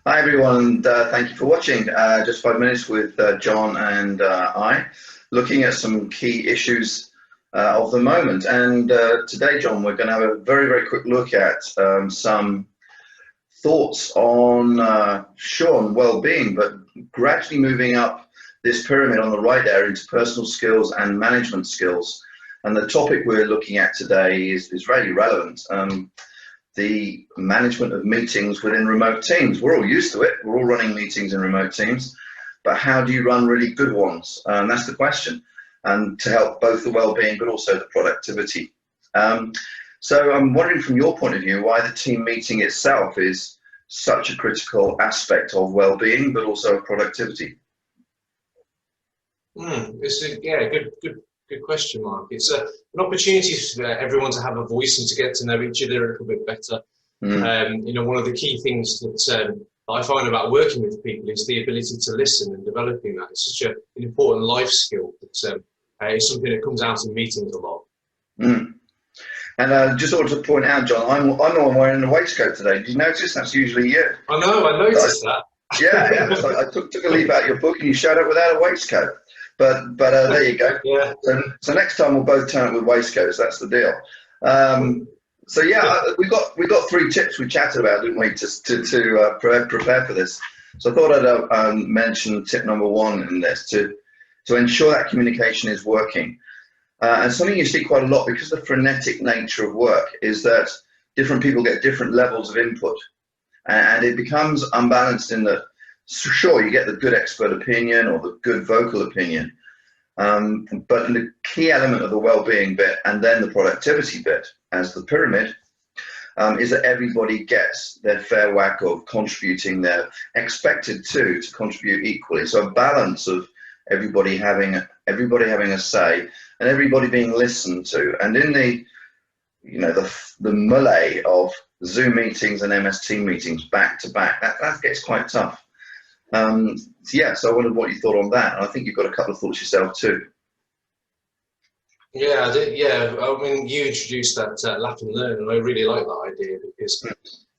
Hi everyone, and thank you for watching. Just 5 minutes with John and I, looking at some key issues of the moment. And today, John, we're going to have a very quick look at some thoughts on, sure, well-being, but gradually moving up this pyramid on the right there into personal skills and management skills. And the topic we're looking at today is really relevant. The management of meetings within remote teams. We're all used to it. We're all running meetings in remote teams, but how do you run really good ones? That's the question, and to help both the well-being but also the productivity. So I'm wondering from your point of view why the team meeting itself is such a critical aspect of well-being but also of productivity. It's a good question, Mark. It's an opportunity for everyone to have a voice and to get to know each other a little bit better. One of the key things that I find about working with people is the ability to listen and developing that. It's such an important life skill that is something that comes out in meetings a lot. And just wanted to point out, John, I'm the one wearing a waistcoat today. Did you notice? That's usually you. I know, I noticed that. Yeah. So I took a leaf out of your book and you showed up without a waistcoat. But there you go. Yeah. So next time we'll both turn up with waistcoats. That's the deal. So yeah, we got 3 tips we chatted about, didn't we, to prepare for this. So I thought I'd mention tip number 1 in this to ensure that communication is working. And something you see quite a lot because of the frenetic nature of work is that different people get different levels of input, and it becomes unbalanced in that. Sure, you get the good expert opinion or the good vocal opinion, but the key element of the well-being bit and then the productivity bit as the pyramid is that everybody gets their fair whack of contributing. They're expected to contribute equally. So a balance of everybody having a say and everybody being listened to. And in the melee of Zoom meetings and MS Team meetings back to back, that gets quite tough. So I wondered what you thought on that, and I think you've got a couple of thoughts yourself too. Yeah, I did. Yeah, I mean, you introduced that laugh and learn, and I really like that idea because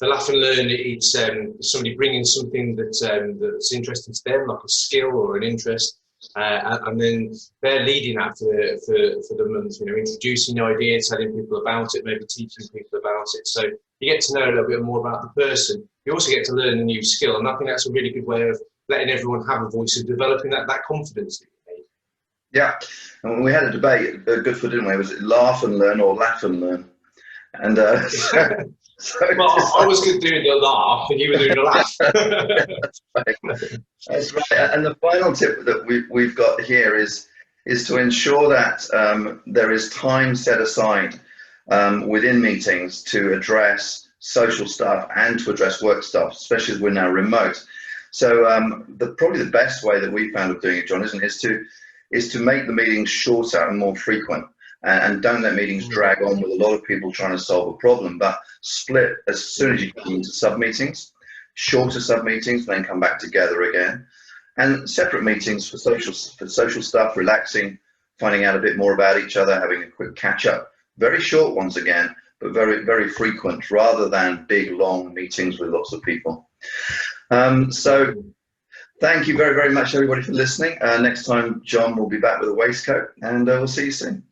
the laugh and learn, it's somebody bringing something that's interesting to them, like a skill or an interest, and then they're leading that for the month. Introducing the idea, telling people about it, maybe teaching people about it. So you get to know a little bit more about the person. You also get to learn a new skill, and I think that's a really good way of letting everyone have a voice and developing that confidence that you need. Yeah, and we had a debate at Goodford, didn't we? Was it laugh and learn or laugh and learn? And well, I was good doing the laugh, and you were doing the laugh. That's right. And the final tip that we've got here is to ensure that there is time set aside within meetings to address social stuff and to address work stuff, especially as we're now remote. So probably the best way that we found of doing it, John, is to make the meetings shorter and more frequent, and don't let meetings drag on with a lot of people trying to solve a problem, but split as soon as you get into sub-meetings, shorter sub-meetings, then come back together again, and separate meetings for social stuff, relaxing, finding out a bit more about each other, having a quick catch-up, very short ones again, but very frequent, rather than big, long meetings with lots of people. So thank you very much, everybody, for listening. Next time, John will be back with a waistcoat, and we'll see you soon.